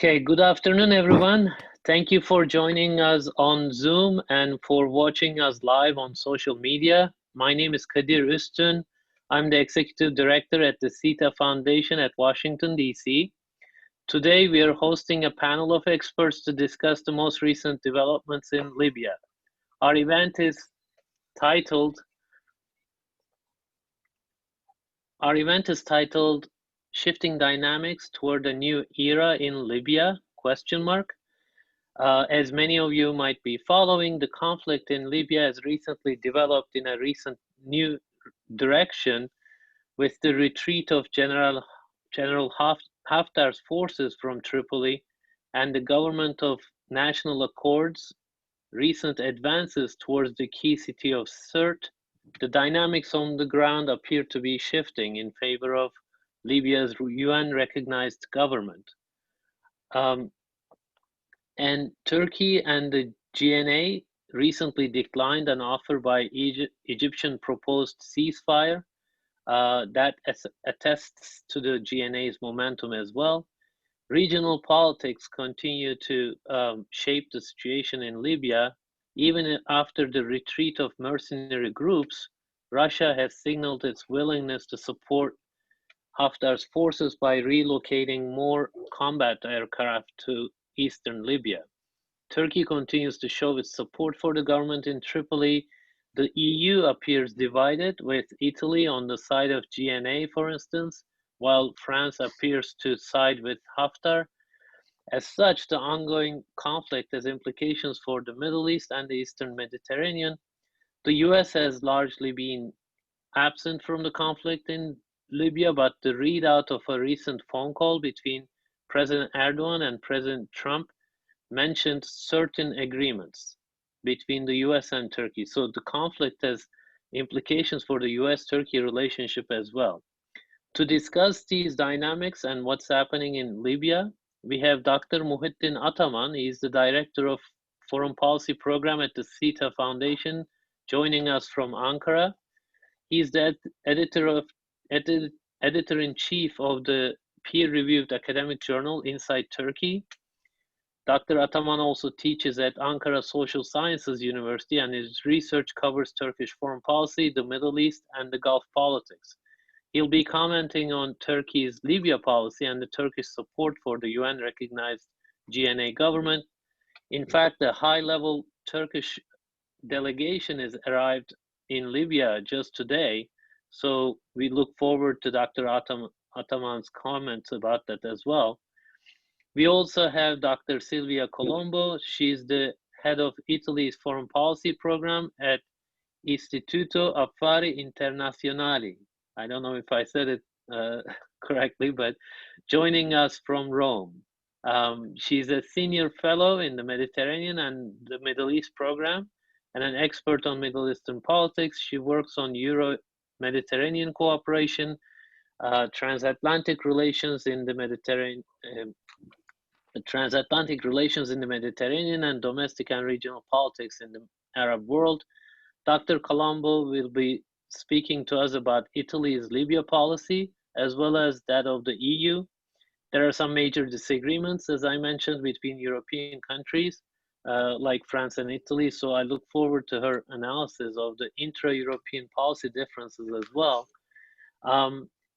Okay, good afternoon, everyone. Thank you for joining us on Zoom and for watching us live on social media. My name is Kadir Üstün. I'm the Executive Director at the Sirte Foundation at Washington, D.C. Today, we are hosting a panel of experts to discuss the most recent developments in Libya. Our event is titled Shifting Dynamics Toward a New Era in Libya, ? As many of you might be following, the conflict in Libya has recently developed in a recent new direction with the retreat of General Haftar's forces from Tripoli and the government of national accords, recent advances towards the key city of Sirte. The dynamics on the ground appear to be shifting in favor of Libya's UN-recognized government. And Turkey and the GNA recently declined an offer by Egyptian proposed ceasefire that attests to the GNA's momentum as well. Regional politics continue to shape the situation in Libya. Even after the retreat of mercenary groups, Russia has signaled its willingness to support Haftar's forces by relocating more combat aircraft to eastern Libya. Turkey continues to show its support for the government in Tripoli. The EU appears divided, with Italy on the side of GNA, for instance, while France appears to side with Haftar. As such, the ongoing conflict has implications for the Middle East and the Eastern Mediterranean. The US has largely been absent from the conflict in Libya, but the readout of a recent phone call between President Erdogan and President Trump mentioned certain agreements between the US and Turkey. So the conflict has implications for the US-Turkey relationship as well. To discuss these dynamics and what's happening in Libya, we have Dr. Muhittin Ataman. He's the Director of Foreign Policy Program at the Sirte Foundation, joining us from Ankara. He's the editor-in-chief of the peer-reviewed academic journal Inside Turkey. Dr. Ataman also teaches at Ankara Social Sciences University, and his research covers Turkish foreign policy, the Middle East, and the Gulf politics. He'll be commenting on Turkey's Libya policy and the Turkish support for the UN-recognized GNA government. In fact, the high-level Turkish delegation has arrived in Libya just today, so we look forward to Dr. Ataman's comments about that as well. We also have Dr. Silvia Colombo. She's the head of Italy's foreign policy program at Istituto Affari Internazionali. I don't know if I said it correctly, but joining us from Rome. She's a senior fellow in the Mediterranean and the Middle East program and an expert on Middle Eastern politics. She works on Euro-Mediterranean cooperation, transatlantic relations in the Mediterranean, and domestic and regional politics in the Arab world. Dr. Colombo will be speaking to us about Italy's Libya policy, as well as that of the EU. There are some major disagreements, as I mentioned, between European countries, like France and Italy, so I look forward to her analysis of the intra-European policy differences as well.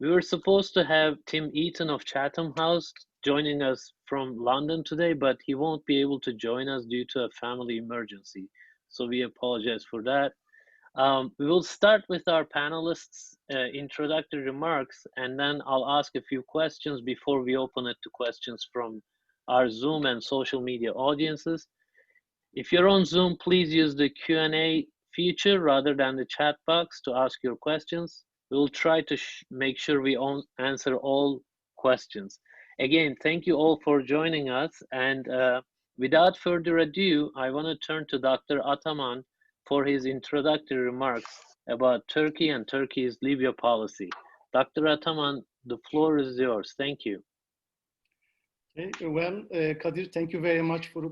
We were supposed to have Tim Eaton of Chatham House joining us from London today, but he won't be able to join us due to a family emergency, so we apologize for that. We will start with our panelists' introductory remarks, and then I'll ask a few questions before we open it to questions from our Zoom and social media audiences. If you're on Zoom, please use the Q&A feature rather than the chat box to ask your questions. We'll try to make sure we answer all questions. Again, thank you all for joining us, and without further ado, I want to turn to Dr. Ataman for his introductory remarks about Turkey and Turkey's Libya policy. Dr. Ataman, the floor is yours. Thank you. Okay, well, Kadir, thank you very much for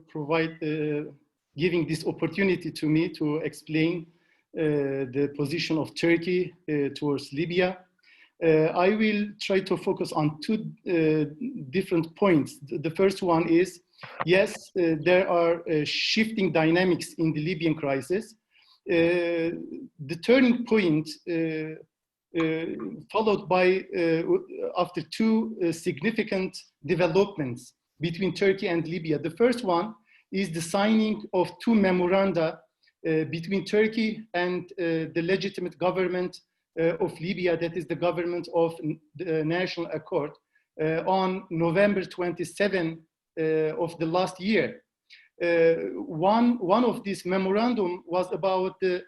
giving this opportunity to me to explain the position of Turkey towards Libya. I will try to focus on two different points. The first one is, yes, there are shifting dynamics in the Libyan crisis. The turning point followed by, after two significant developments between Turkey and Libya. The first one is the signing of two memoranda between Turkey and the legitimate government of Libya, that is the government of the National Accord, on November 27 of the last year. One of these memorandum was about the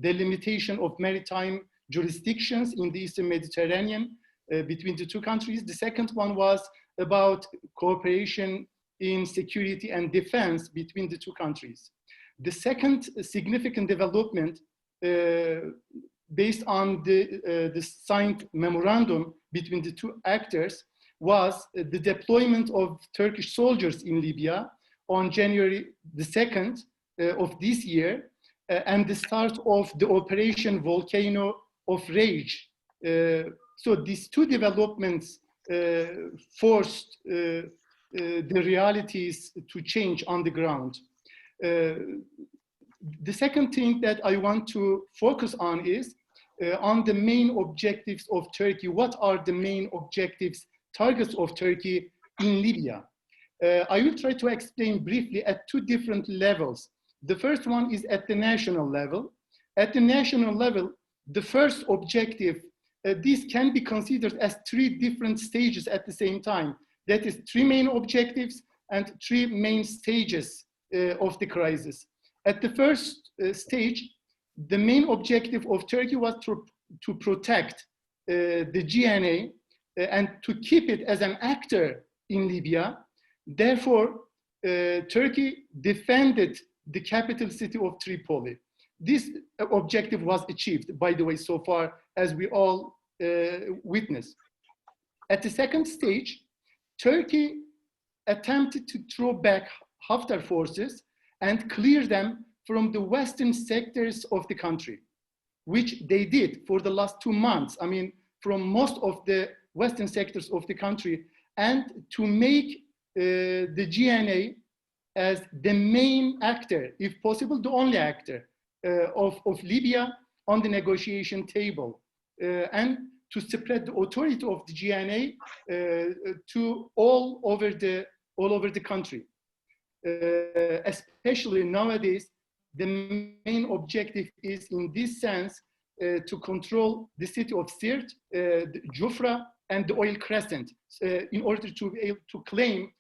delimitation of maritime jurisdictions in the Eastern Mediterranean between the two countries. The second one was about cooperation in security and defense between the two countries. The second significant development based on the signed memorandum between the two actors was the deployment of Turkish soldiers in Libya on January the 2nd of this year, and the start of the Operation Volcano of Rage. So these two developments forced the realities to change on the ground. The second thing that I want to focus on is on the main objectives of Turkey. What are the main objectives, targets of Turkey in Libya? I will try to explain briefly at two different levels. The first one is at the national level. At the national level, the first objective, this can be considered as three different stages at the same time. That is three main objectives and three main stages of the crisis. At the first stage, the main objective of Turkey was to protect the GNA and to keep it as an actor in Libya. Therefore, Turkey defended the capital city of Tripoli. This objective was achieved, by the way, so far, as we all witness. At the second stage, Turkey attempted to throw back Haftar forces and clear them from the western sectors of the country, which they did for the last 2 months. I mean, from most of the western sectors of the country, and to make the GNA as the main actor, if possible, the only actor of Libya on the negotiation table, and to spread the authority of the GNA to all over the country. Especially nowadays, the main objective is, in this sense, to control the city of Sirte, Jufra, and the Oil Crescent, in order to be able to claim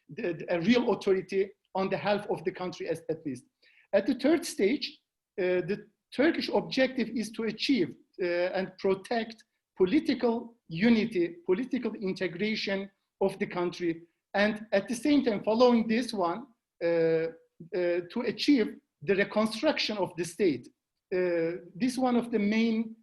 a real authority on the half of the country at least. At the third stage, the Turkish objective is to achieve and protect political unity, political integration of the country, and at the same time, following this one, to achieve the reconstruction of the state. This is one of the main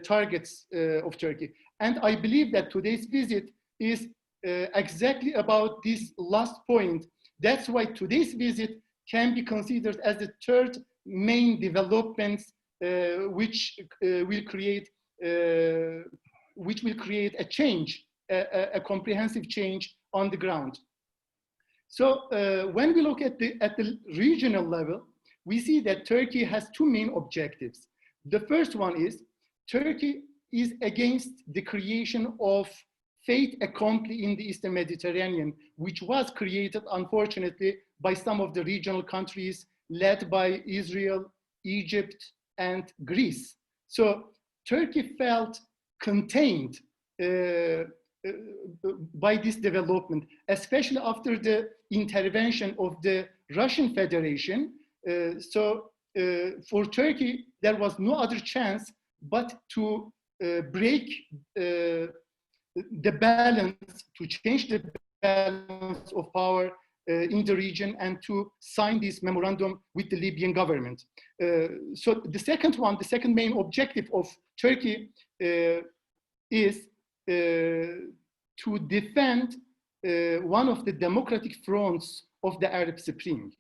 targets of Turkey. And I believe that today's visit is exactly about this last point. That's why today's visit can be considered as the third main developments which will create a change, a comprehensive change on the ground. So when we look at the regional level, we see that Turkey has two main objectives. The first one is Turkey is against the creation of fait accompli in the Eastern Mediterranean, which was created, unfortunately, by some of the regional countries led by Israel, Egypt, and Greece. So Turkey felt contained by this development, especially after the intervention of the Russian Federation. So for Turkey, there was no other chance but to break the balance, to change the balance of power in the region, and to sign this memorandum with the Libyan government. So the second main objective of Turkey is to defend one of the democratic fronts of the Arab Spring.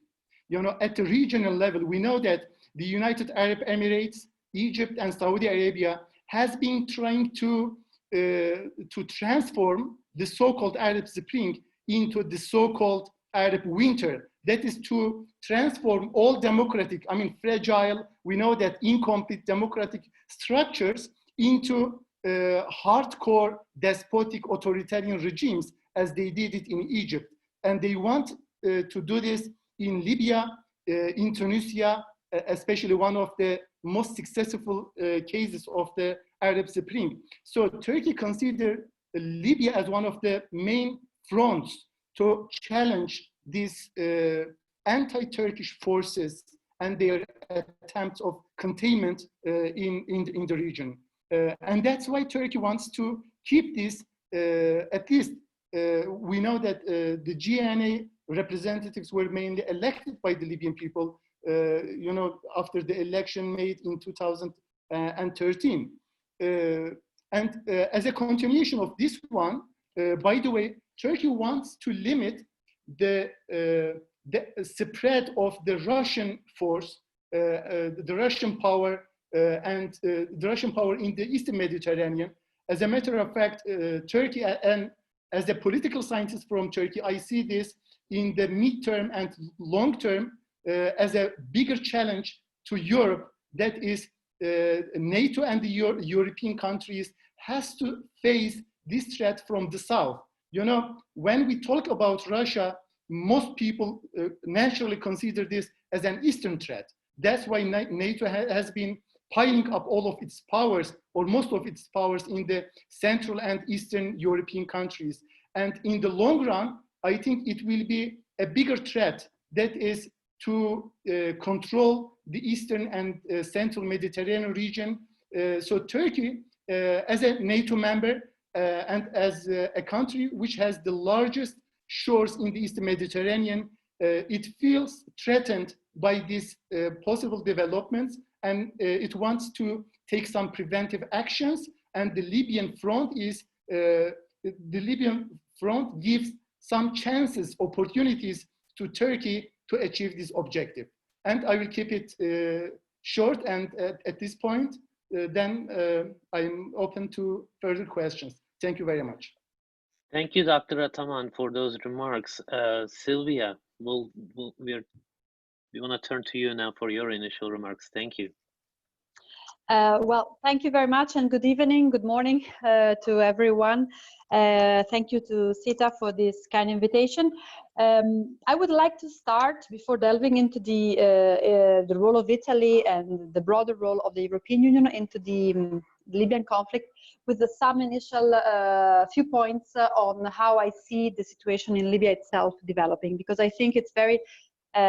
You know, at the regional level, we know that the United Arab Emirates, Egypt, and Saudi Arabia has been trying to to transform the so-called Arab Spring into the so-called Arab Winter. That is to transform all democratic, I mean fragile, we know that incomplete democratic structures into hardcore despotic authoritarian regimes as they did it in Egypt. And they want to do this in Libya, in Tunisia, especially one of the most successful cases of the Arab Spring. So Turkey considered Libya as one of the main fronts to challenge these anti-Turkish forces and their attempts of containment in the region. And that's why Turkey wants to keep this, at least we know that the GNA representatives were mainly elected by the Libyan people, you know, after the election made in 2013. And as a continuation of this one, by the way, Turkey wants to limit the spread of the Russian force, the Russian power, and the Russian power in the Eastern Mediterranean. As a matter of fact, Turkey, and as a political scientist from Turkey, I see this in the midterm and long term as a bigger challenge to Europe. That is, NATO and the European countries has to face this threat from the south. You know, when we talk about Russia, most people naturally consider this as an Eastern threat. That's why NATO has been piling up all of its powers, or most of its powers, in the Central and Eastern European countries. And in the long run, I think it will be a bigger threat, that is to control the Eastern and Central Mediterranean region. So Turkey, as a NATO member, and as a country which has the largest shores in the Eastern Mediterranean, it feels threatened by these possible developments, and it wants to take some preventive actions. And the Libyan front is, the Libyan front gives some chances, opportunities to Turkey to achieve this objective. And I will keep it short, and at this point, then I'm open to further questions. Thank you very much. Thank you, Dr. Ataman, for those remarks. Sylvia, we want to turn to you now for your initial remarks. Thank you. Well, thank you very much, and good evening, good morning to everyone. Thank you to Sita for this kind invitation. I would like to start, before delving into the role of Italy and the broader role of the European Union into the Libyan conflict, with some initial few points on how I see the situation in Libya itself developing, because I think it's very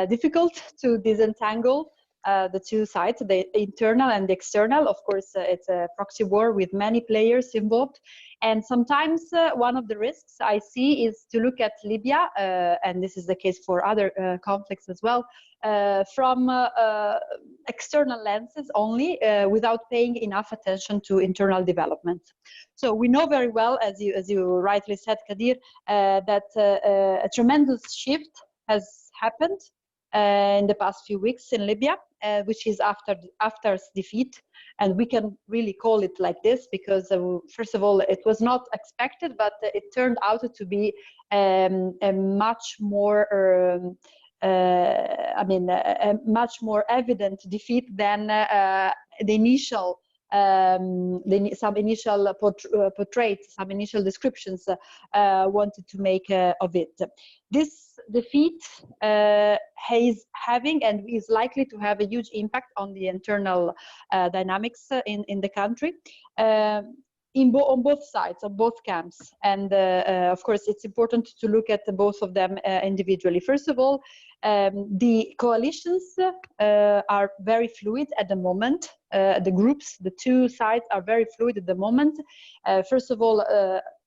difficult to disentangle the two sides, the internal and the external. Of course, it's a proxy war with many players involved. And sometimes one of the risks I see is to look at Libya, and this is the case for other conflicts as well, from external lenses only, without paying enough attention to internal development. So we know very well, as you rightly said, Kadir, that a tremendous shift has happened in the past few weeks in Libya, which is after Haftar's defeat. And we can really call it like this because, first of all, it was not expected, but it turned out to be a much more, a much more evident defeat than the initial, some initial portraits, some initial descriptions wanted to make of it. This defeat is having and is likely to have a huge impact on the internal dynamics in the country. On both sides, on both camps. And of course, it's important to look at both of them individually. First of all, the coalitions are very fluid at the moment. The groups, the two sides are very fluid at the moment. First of all,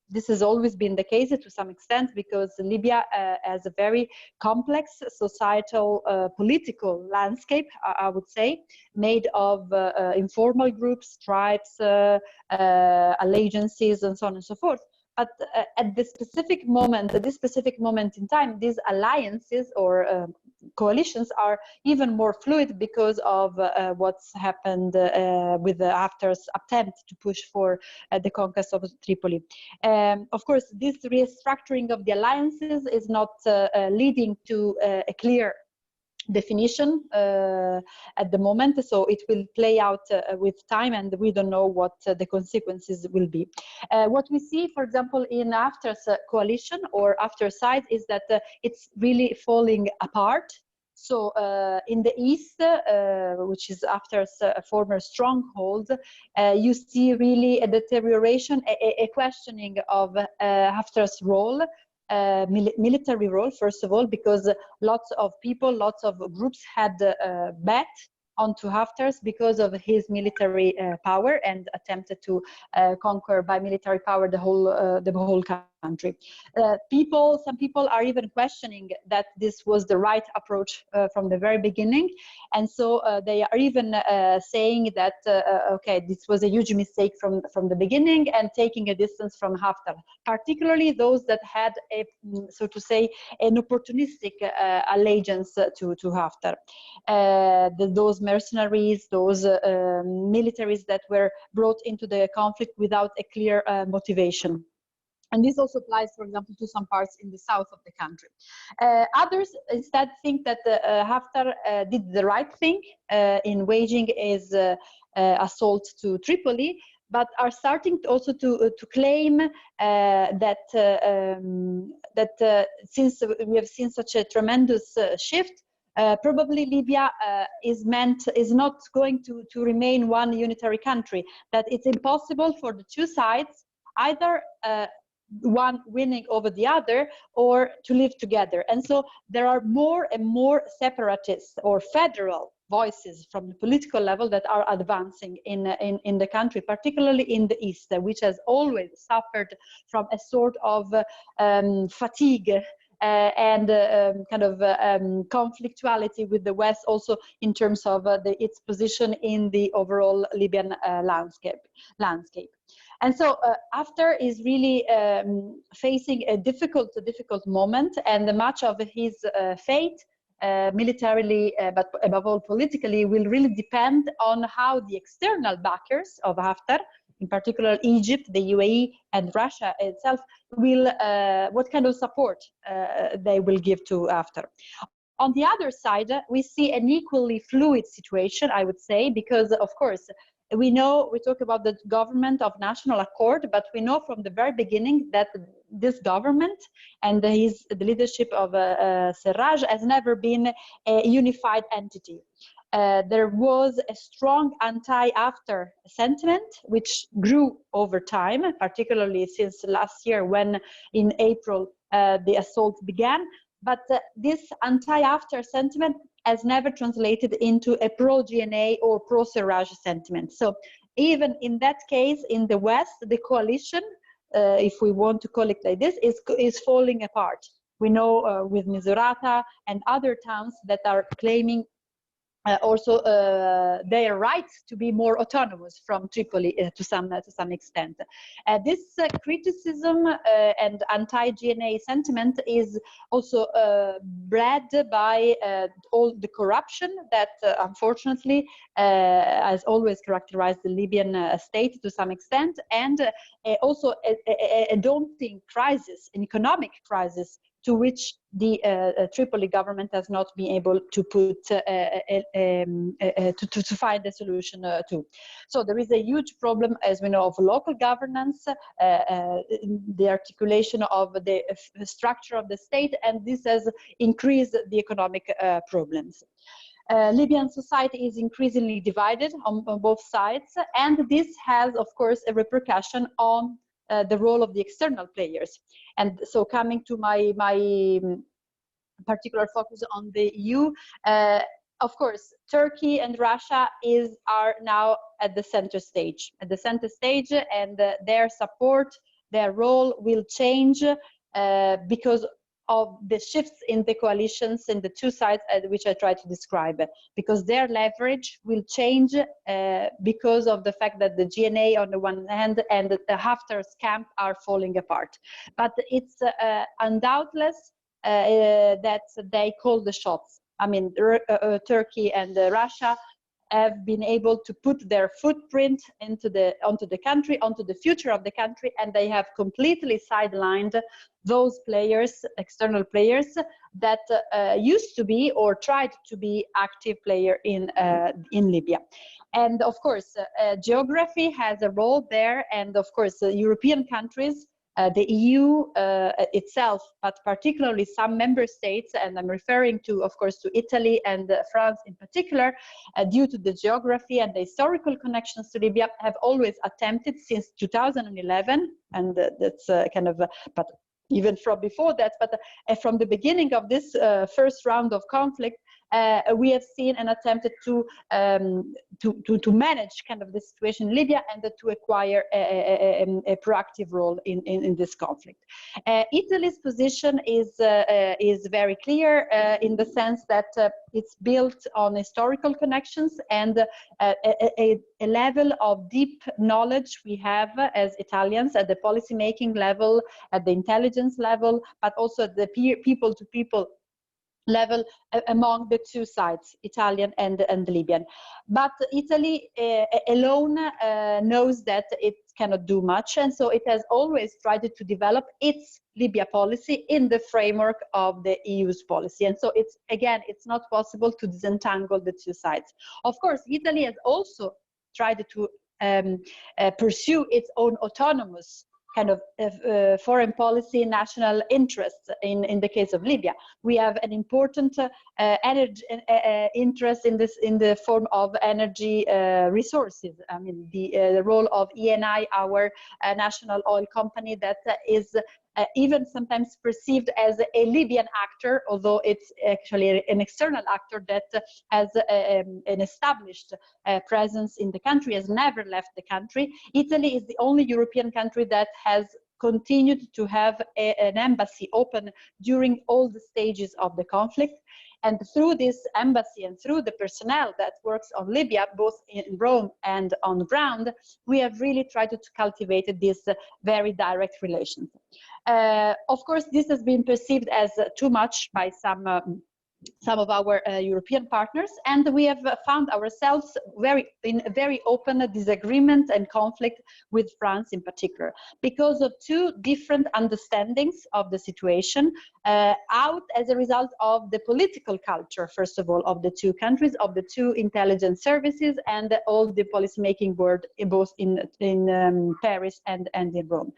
this has always been the case to some extent because Libya has a very complex societal political landscape, I would say, made of informal groups, tribes, allegiances, and so on and so forth. But at this specific moment in time, these alliances or coalitions are even more fluid because of what's happened with Haftar's attempt to push for the conquest of Tripoli. Of course, this restructuring of the alliances is not leading to a clear definition at the moment, so it will play out with time, and we don't know what the consequences will be. What we see, for example, in Haftar's coalition or Haftar side is that it's really falling apart. So in the east, which is Haftar's former stronghold, you see really a deterioration, a questioning of Haftar's role, military role, first of all, because lots of people, lots of groups had bet onto Haftar's because of his military power and attempted to conquer by military power the whole country. Some people are even questioning that this was the right approach from the very beginning, and so they are even saying that okay, this was a huge mistake from the beginning, and taking a distance from Haftar, particularly those that had a, so to say, an opportunistic allegiance to Haftar. Those mercenaries, those militaries that were brought into the conflict without a clear motivation. And this also applies, for example, to some parts in the south of the country. Others instead think that Haftar did the right thing in waging his assault to Tripoli, but are starting also to claim that since we have seen such a tremendous shift, probably Libya is not going to remain one unitary country, that it's impossible for the two sides either one winning over the other or to live together. And so there are more and more separatist or federal voices from the political level that are advancing in the country, particularly in the east, which has always suffered from a sort of fatigue and kind of conflictuality with the West, also in terms of its position in the overall Libyan landscape. And so Haftar is really facing a difficult moment, and much of his fate, militarily, but above all politically, will really depend on how the external backers of Haftar, in particular Egypt, the UAE, and Russia itself, will what kind of support they will give to Haftar. On the other side, we see an equally fluid situation, I would say, because of course we talk about the government of national accord, but we know from the very beginning that this government and the leadership of Sarraj has never been a unified entity. There was a strong anti-Haftar sentiment, which grew over time, particularly since last year when in April the assault began. But this anti-Haftar sentiment has never translated into a pro-GNA or pro-Sarraj sentiment. So even in that case, in the West, the coalition, if we want to call it like this, is falling apart. We know with Misurata and other towns that are claiming also their right to be more autonomous from Tripoli to some extent. This criticism and anti-GNA sentiment is also bred by all the corruption that unfortunately has always characterized the Libyan state to some extent, and also a daunting crisis, an economic crisis, to which the Tripoli government has not been able to put to find a solution to. So there is a huge problem, as we know, of local governance, the articulation of the structure of the state, and this has increased the economic problems. Libyan society is increasingly divided on both sides, and this has, of course, a repercussion on the role of the external players. And so coming to my particular focus on the EU, of course, Turkey and Russia are now at the center stage. And their support, their role will change because of the shifts in the coalitions in the two sides, which I tried to describe, because their leverage will change because of the fact that the GNA on the one hand and the Haftar's camp are falling apart. But it's undoubtless that they call the shots. I mean, Turkey and Russia have been able to put their footprint onto the country, onto the future of the country, and they have completely sidelined those players, external players, that used to be or tried to be active player in Libya. And of course, geography has a role there, and of course, European countries, the EU itself, but particularly some member states, and I'm referring to, of course, to Italy and France in particular, due to the geography and the historical connections to Libya, have always attempted since 2011, and that's kind of, but even from before that, but from the beginning of this first round of conflict, we have seen and attempted to manage kind of the situation in Libya and to acquire a proactive role in this conflict. Italy's position is very clear in the sense that it's built on historical connections and a level of deep knowledge we have as Italians at the policy making level, at the intelligence level, but also at the people-to-people level among the two sides, Italian and Libyan. But Italy alone knows that it cannot do much, and so it has always tried to develop its Libya policy in the framework of the EU's policy. And so it's not possible to disentangle the two sides. Of course, Italy has also tried to pursue its own autonomous kind of foreign policy, national interests in the case of Libya. We have an important energy interest in the form of energy resources. I mean, the role of Eni, our national oil company, that is even sometimes perceived as a Libyan actor, although it's actually an external actor that has an established presence in the country, has never left the country. Italy is the only European country that has continued to have an embassy open during all the stages of the conflict. And through this embassy and through the personnel that works on Libya, both in Rome and on the ground, we have really tried to cultivate this very direct relations. Of course, this has been perceived as too much by some of our European partners, and we have found ourselves in a very open disagreement and conflict with France in particular, because of two different understandings of the situation, out as a result of the political culture, first of all, of the two countries, of the two intelligence services, and all the policymaking world, both in Paris and in Rome.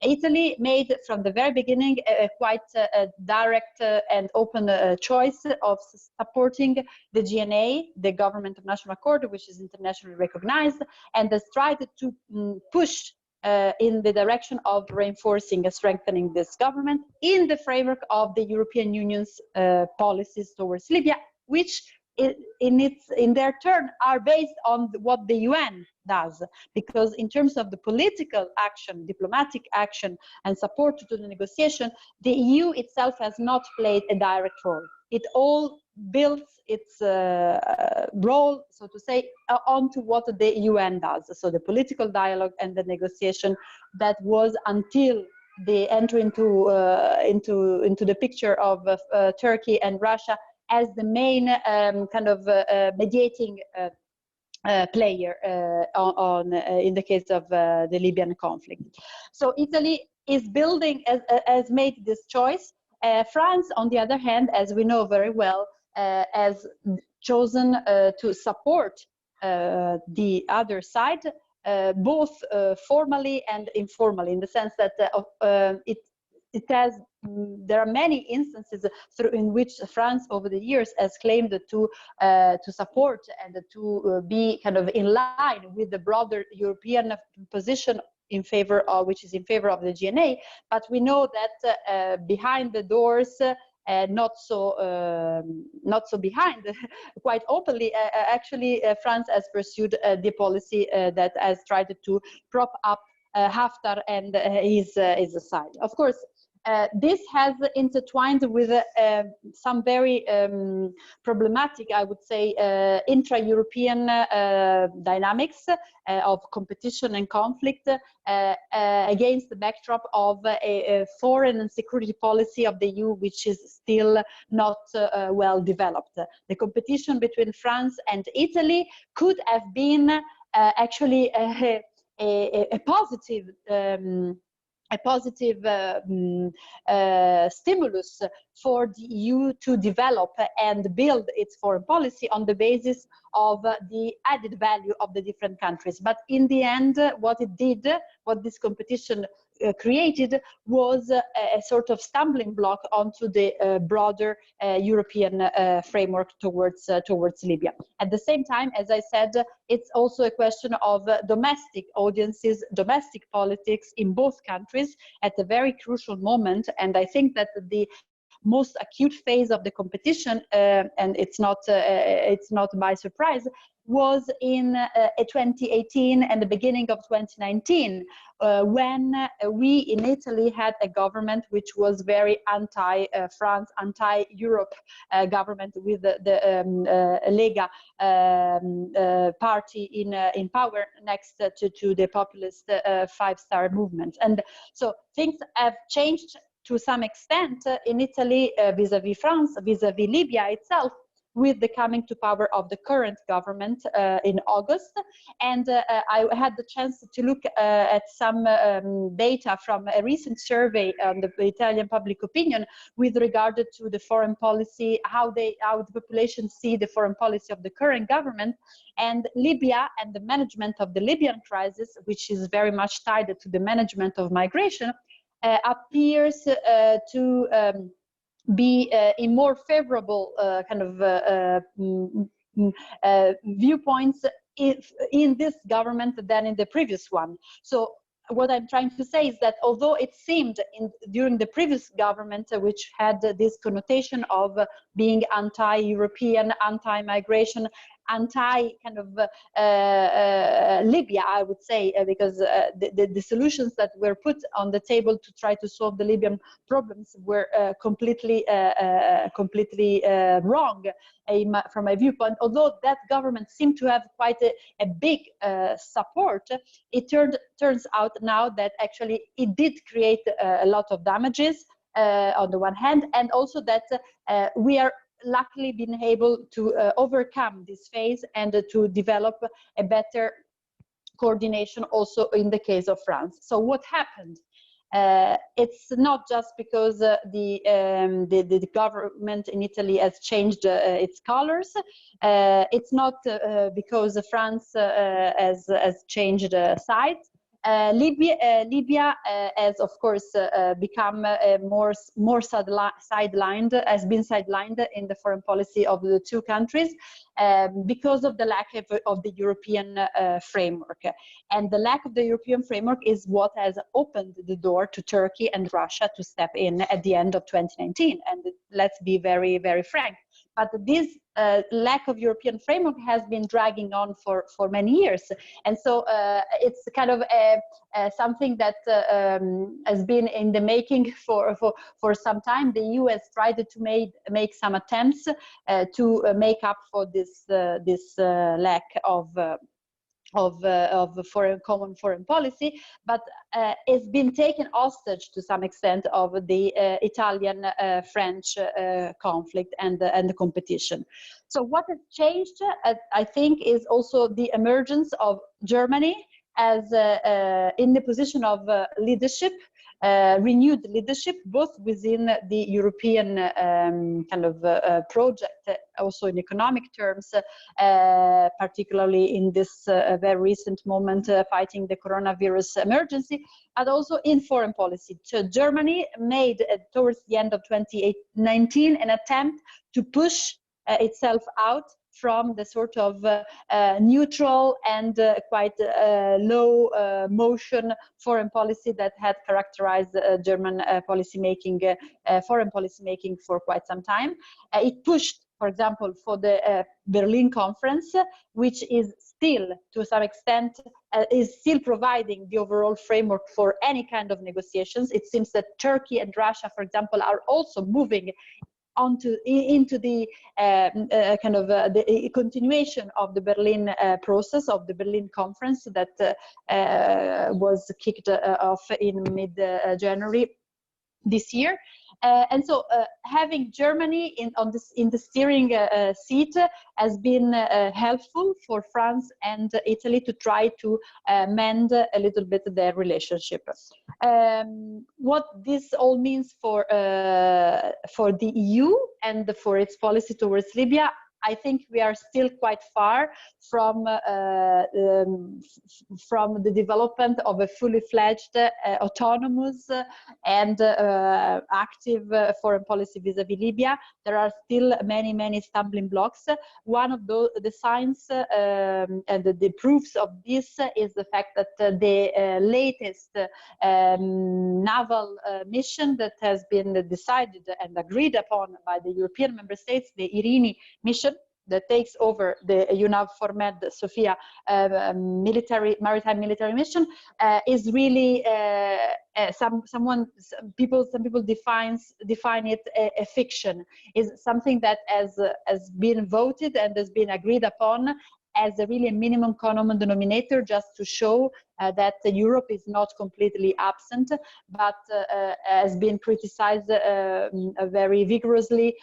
Italy made from the very beginning a quite direct and open choice of supporting the GNA, the Government of National Accord, which is internationally recognized, and has tried to push in the direction of reinforcing and strengthening this government in the framework of the European Union's policies towards Libya, which in their turn are based on what the UN does, because in terms of the political action, diplomatic action, and support to the negotiation, the EU itself has not played a direct role. It all builds its role, so to say, onto what the UN does. So the political dialogue and the negotiation that was until the entry into the picture of Turkey and Russia as the main kind of mediating player in the case of the Libyan conflict. So Italy is building, has made this choice. France, on the other hand, as we know very well, has chosen to support the other side, both formally and informally, in the sense that there are many instances in which France over the years has claimed to support and to be kind of in line with the broader European position in favor of, which is in favor of the GNA, but we know that behind the doors, not so behind, quite openly, actually France has pursued the policy that has tried to prop up Haftar and his side. Of course, this has intertwined with some very problematic, I would say, intra-European dynamics of competition and conflict against the backdrop of a foreign and security policy of the EU, which is still not well developed. The competition between France and Italy could have been actually a positive stimulus for the EU to develop and build its foreign policy on the basis of the added value of the different countries. But in the end, what it did, what this competition created, was a sort of stumbling block onto the broader European framework towards Libya. At the same time, as I said, it's also a question of domestic audiences, domestic politics in both countries at a very crucial moment. And I think that the most acute phase of the competition, and it's not by surprise, was in 2018 and the beginning of 2019, when we in Italy had a government which was very anti-France, anti-Europe government, with the Lega party in power next to the populist five-star movement. And so things have changed to some extent in Italy vis-a-vis France, vis-a-vis Libya itself, with the coming to power of the current government in August. And I had the chance to look at some data from a recent survey on the Italian public opinion with regard to the foreign policy, how the population see the foreign policy of the current government. And Libya and the management of the Libyan crisis, which is very much tied to the management of migration, appears to be in more favorable viewpoints in this government than in the previous one. So what I'm trying to say is that although it seemed during the previous government, which had this connotation of being anti-European, anti-migration, Libya, I would say, because the solutions that were put on the table to try to solve the Libyan problems were completely wrong from my viewpoint. Although that government seemed to have quite a big support, it turns out now that actually it did create a lot of damages on the one hand, and also that we are luckily been able to overcome this phase and to develop a better coordination also in the case of France. So what happened? It's not just because the government in Italy has changed its colors. It's not because France has changed sides. Libya has, of course, become more sidelined, has been sidelined in the foreign policy of the two countries because of the lack of the European framework. And the lack of the European framework is what has opened the door to Turkey and Russia to step in at the end of 2019. And let's be very, very frank. But this lack of European framework has been dragging on for many years. And so it's kind of something that has been in the making for some time. The EU has tried to make some attempts to make up for this lack of common foreign policy, but it's been taken hostage to some extent of the Italian-French conflict and the competition. So what has changed, I think, is also the emergence of Germany as in the position of leadership, renewed leadership, both within the European project, also in economic terms, particularly in this very recent moment fighting the coronavirus emergency, but also in foreign policy. So Germany made, towards the end of 2019, an attempt to push itself out from the sort of neutral and quite low motion foreign policy that had characterized German foreign policy making for quite some time. It pushed for example, for the Berlin conference, which is still, to some extent, is still providing the overall framework for any kind of negotiations. It seems that Turkey and Russia, for example, are also moving into the kind of the continuation of the Berlin process, of the Berlin conference that was kicked off in mid-January this year. And so having Germany in the steering seat has been helpful for France and Italy to try to mend a little bit their relationship. What this all means for the EU and for its policy towards Libya, I think we are still quite far from the development of a fully fledged, autonomous and active foreign policy vis-a-vis Libya. There are still many stumbling blocks. One of the signs and the proofs of this is the fact that the latest naval mission that has been decided and agreed upon by the European member states, the Irini mission, that takes over the UNAVFOR Sophia maritime military mission, is really some people define it a fiction. Is something that has been voted and has been agreed upon as a really minimum common denominator, just to show that Europe is not completely absent, but has been criticized very vigorously,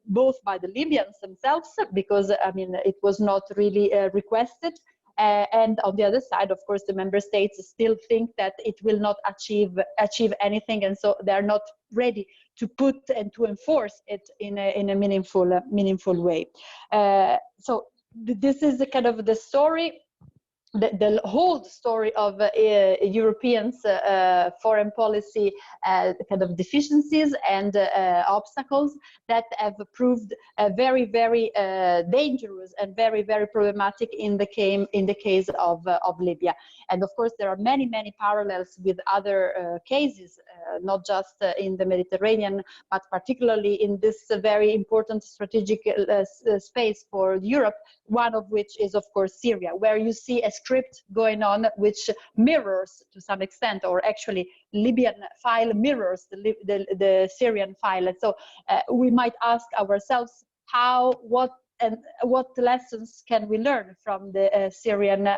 both by the Libyans themselves, because I mean it was not really requested, and on the other side, of course, the member states still think that it will not achieve anything, and so they are not ready to put and to enforce it in a meaningful way. So this is the kind of the story, the whole story of Europeans' foreign policy kind of deficiencies and obstacles that have proved very dangerous and very problematic in the case of Libya. And of course, there are many parallels with other cases, not just in the Mediterranean, but particularly in this very important strategic space for Europe, one of which is, of course, Syria, where you see a script going on which mirrors, to some extent, or actually Libyan file mirrors the Syrian file. And so we might ask ourselves what lessons can we learn from the Syrian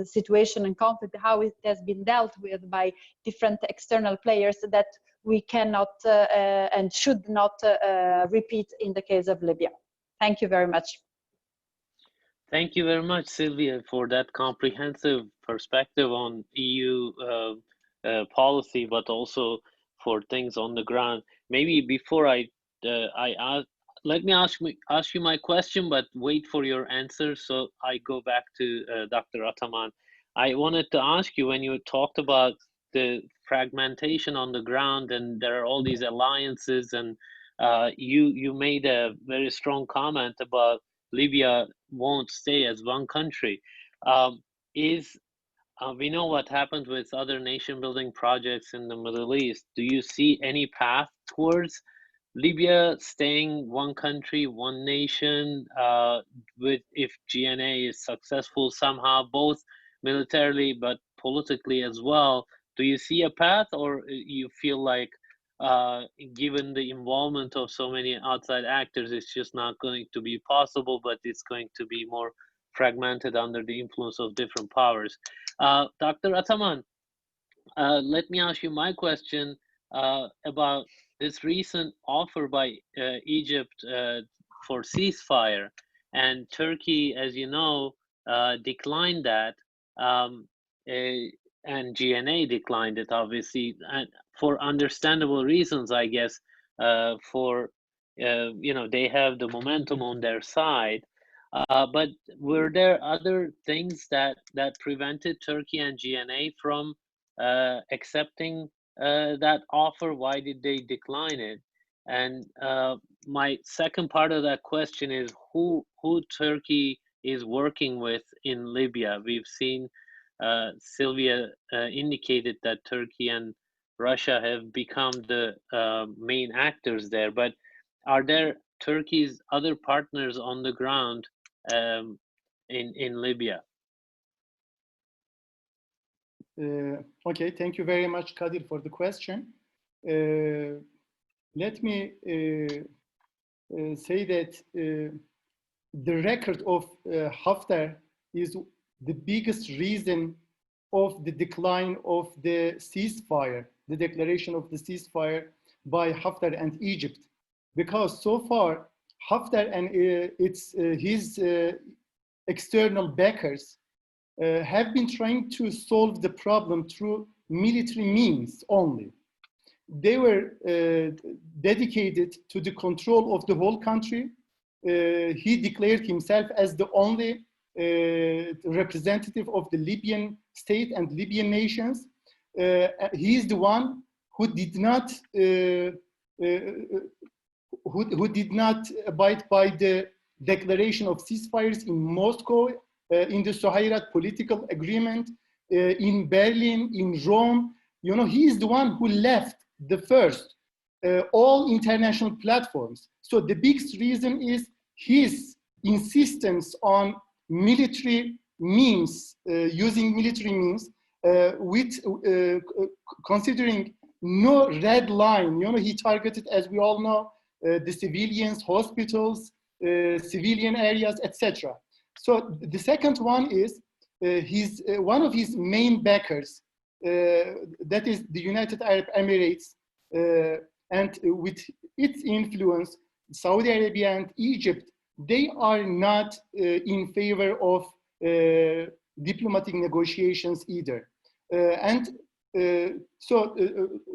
situation and conflict, how it has been dealt with by different external players that we cannot and should not repeat in the case of Libya. Thank you very much. Thank you very much, Sylvia, for that comprehensive perspective on EU policy, but also for things on the ground. Maybe before let me ask you my question, but wait for your answer. So I go back to Dr. Ataman. I wanted to ask you, when you talked about the fragmentation on the ground and there are all these alliances, and you made a very strong comment about Libya won't stay as one country. We know what happened with other nation building projects in the Middle East. Do you see any path towards Libya staying one country, one nation, if GNA is successful somehow, both militarily but politically as well? Do you see a path, or you feel like given the involvement of so many outside actors, it's just not going to be possible, but it's going to be more fragmented under the influence of different powers? Dr. Ataman, let me ask you my question about this recent offer by Egypt for ceasefire, and Turkey, as you know, declined that, and GNA declined it, obviously, and for understandable reasons, I guess. They have the momentum on their side. But were there other things that prevented Turkey and GNA from accepting that offer? Why did they decline it? And my second part of that question is who Turkey is working with in Libya. We've seen Sylvia indicated that Turkey and Russia have become the main actors there, but are there Turkey's other partners on the ground in Libya? Okay, thank you very much, Kadir, for the question. Let me say that the record of Haftar is the biggest reason of the decline of the ceasefire, the declaration of the ceasefire by Haftar and Egypt. Because so far, Haftar and his external backers have been trying to solve the problem through military means only. They were dedicated to the control of the whole country. He declared himself as the only representative of the Libyan state and Libyan nations. He is the one who did not abide by the declaration of ceasefires in Moscow, in the Sohayrat political agreement, in Berlin, in Rome. You know, he is the one who left the first all international platforms. So the biggest reason is his insistence on military means, using military means, with considering no red line. You know, he targeted, as we all know, the civilians, hospitals, civilian areas, etc. So the second one is one of his main backers, that is the United Arab Emirates, and with its influence, Saudi Arabia and Egypt, they are not in favor of diplomatic negotiations either. So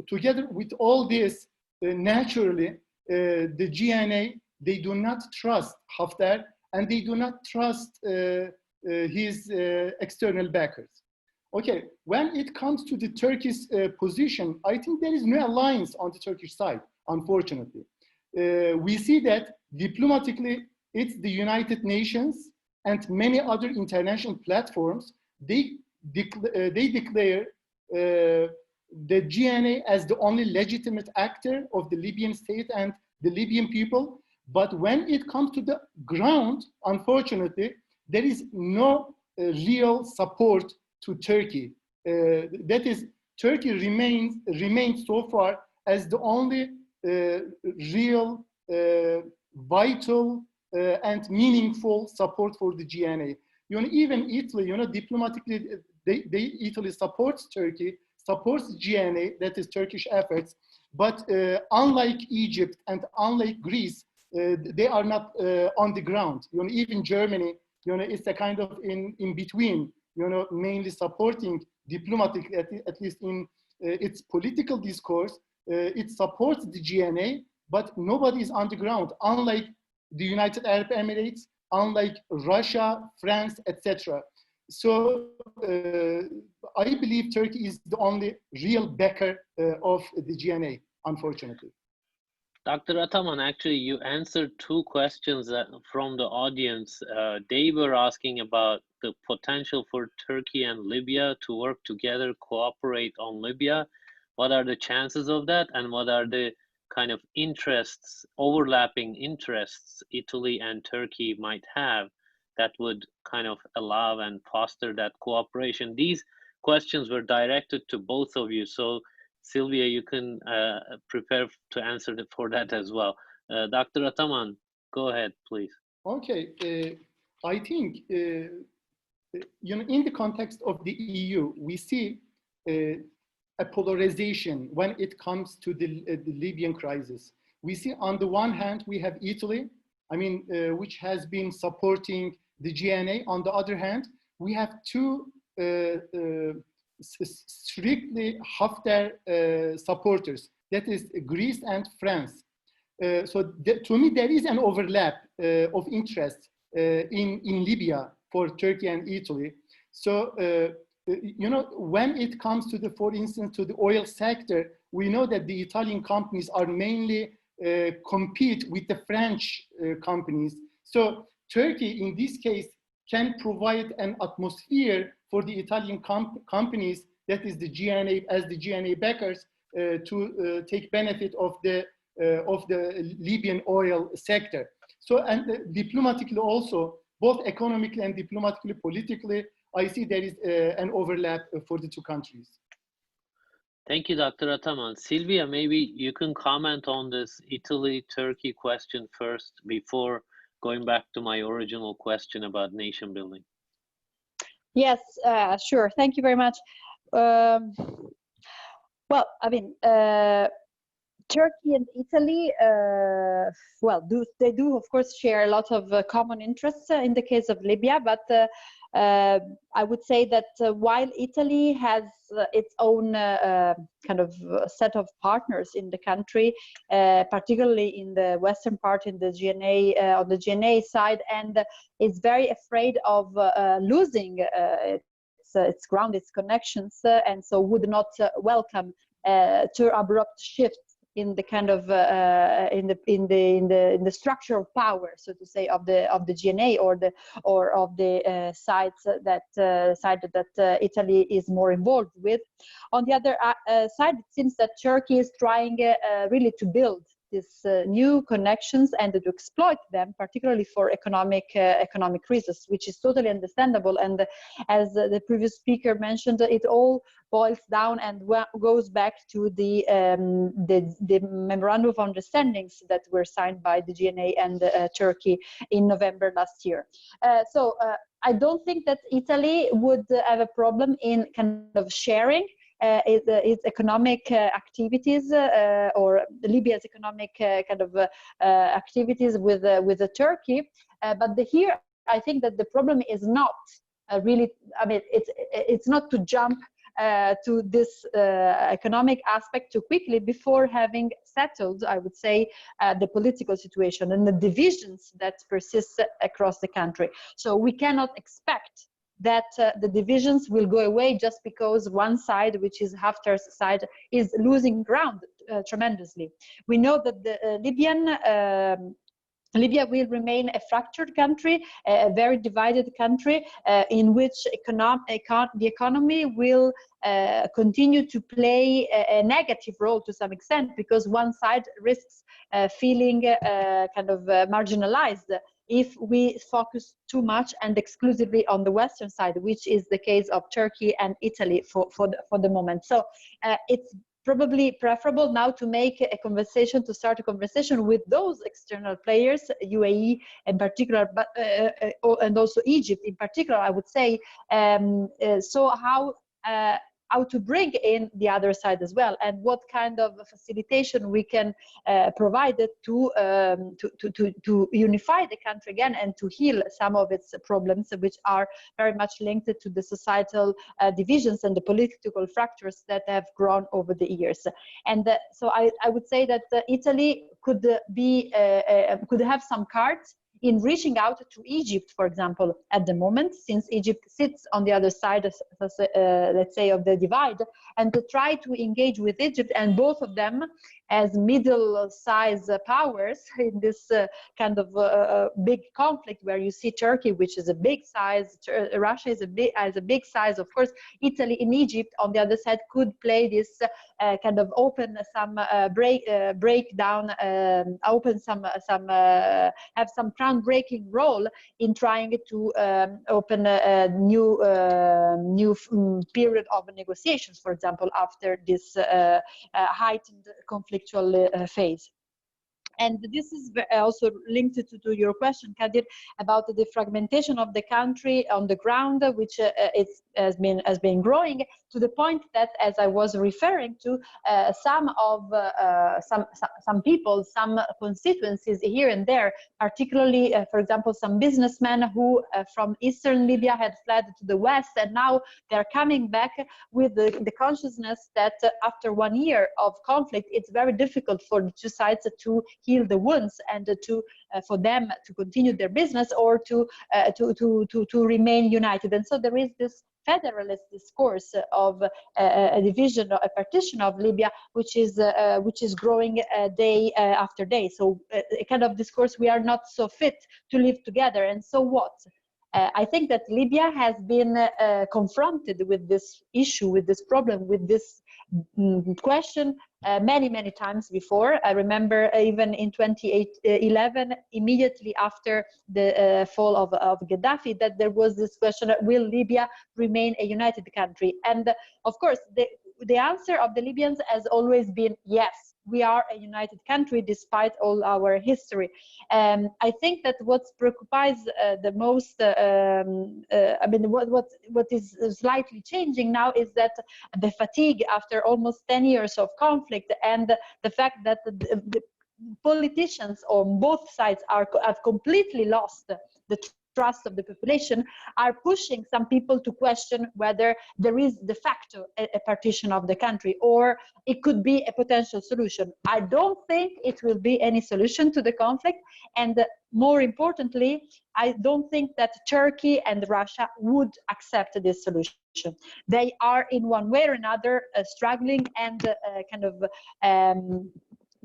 together with all this, naturally, the GNA, they do not trust Haftar, and they do not trust his external backers. Okay, when it comes to the Turkish position, I think there is no alliance on the Turkish side, unfortunately. We see that diplomatically, it's the United Nations and many other international platforms, they declare the GNA as the only legitimate actor of the Libyan state and the Libyan people. But when it comes to the ground, unfortunately, there is no real support to Turkey. That is, Turkey remains so far as the only real, vital, and meaningful support for the GNA. You know, even Italy, you know, diplomatically, Italy supports Turkey, supports GNA, that is Turkish efforts. But unlike Egypt and unlike Greece, they are not on the ground. You know, even Germany, you know, it's a kind of in between, you know, mainly supporting diplomatic, at least in its political discourse. It supports the GNA, but nobody is on the ground, unlike the United Arab Emirates, unlike Russia, France, etc. So I believe Turkey is the only real backer of the GNA, unfortunately. Dr. Ataman, actually, you answered two questions from the audience. They were asking about the potential for Turkey and Libya to work together, cooperate on Libya. What are the chances of that? And what are the kind of interests, overlapping interests Italy and Turkey might have that would kind of allow and foster that cooperation? These questions were directed to both of you. So Sylvia, you can prepare to answer for that as well. Dr. Ataman, go ahead, please. Okay, I think, you know, in the context of the EU, we see a polarization when it comes to the Libyan crisis. We see on the one hand, we have Italy, I mean, which has been supporting the GNA. On the other hand, we have two strictly Haftar supporters, that is Greece and France. So to me, there is an overlap of interest in Libya for Turkey and Italy. So, you know, when it comes to the, for instance, to the oil sector, we know that the Italian companies are mainly compete with the French companies. So Turkey, in this case, can provide an atmosphere for the Italian companies, that is the GNA, as the GNA backers, to take benefit of the of the Libyan oil sector. So, and diplomatically also, both economically and diplomatically, politically, I see there is an overlap for the two countries. Thank you, Dr. Ataman. Sylvia, maybe you can comment on this Italy-Turkey question first before going back to my original question about nation building. Yes, sure. Thank you very much. Well, I mean, Turkey and Italy, well, they do of course share a lot of common interests in the case of Libya, but I would say that while Italy has its own kind of set of partners in the country, particularly in the western part, in the GNA, on the GNA side, and is very afraid of losing its ground, its connections, and so would not welcome to abrupt shifts in the kind of in the structure of power, so to say, of the GNA or of the sides that Italy is more involved with. On the other side, it seems that Turkey is trying really to build these new connections and to exploit them, particularly for economic reasons, which is totally understandable. And as the previous speaker mentioned, it all boils down and goes back to the memorandum of understandings that were signed by the GNA and Turkey in November last year. So I don't think that Italy would have a problem in kind of sharing its economic activities or Libya's economic kind of activities with Turkey, but here I think that the problem is not really. I mean, it's not to jump to this economic aspect too quickly before having settled, I would say, the political situation and the divisions that persist across the country. So we cannot expect that the divisions will go away just because one side, which is Haftar's side, is losing ground tremendously. We know that the Libya will remain a fractured country, a very divided country, in which the economy will continue to play a negative role to some extent, because one side risks feeling kind of marginalized if we focus too much and exclusively on the western side, which is the case of Turkey and Italy for the moment. So it's probably preferable now to make a conversation, to start a conversation with those external players, UAE in particular, but and also Egypt in particular, I would say. So how to bring in the other side as well, and what kind of facilitation we can provide to unify the country again and to heal some of its problems, which are very much linked to the societal divisions and the political fractures that have grown over the years. And so I would say that Italy could have some cards in reaching out to Egypt, for example, at the moment, since Egypt sits on the other side, let's say, of the divide, and to try to engage with Egypt, and both of them as middle-sized powers in this kind of big conflict, where you see Turkey, which is a big size, Russia is a big size, of course. Italy in Egypt, on the other side, could play this kind of open some breakdown, open some have some groundbreaking role in trying to open a new period of negotiations, for example, after this heightened conflictual phase. And this is also linked to your question, Kadir, about the fragmentation of the country on the ground, which has been growing to the point that, as I was referring to, some people, some constituencies here and there, particularly, for example, some businessmen who from eastern Libya had fled to the west, and now they're coming back with the consciousness that after 1 year of conflict, it's very difficult for the two sides to heal the wounds and for them to continue their business or to remain united. And so there is this federalist discourse of a division, a partition of Libya, which is growing day after day. So a kind of discourse, we are not so fit to live together, and so what? I think that Libya has been confronted with this issue, with this problem, with this question many times before. I remember even in 2011, immediately after the fall of Gaddafi, that there was this question: will Libya remain a united country? And of course, the answer of the Libyans has always been yes. We are a united country despite all our history. I think that what preoccupies the most, I mean, what is slightly changing now is that the fatigue after almost 10 years of conflict, and the fact that the politicians on both sides have completely lost the trust of the population, are pushing some people to question whether there is de facto a partition of the country, or it could be a potential solution. I don't think it will be any solution to the conflict, and more importantly, I don't think that Turkey and Russia would accept this solution. They are in one way or another struggling and kind of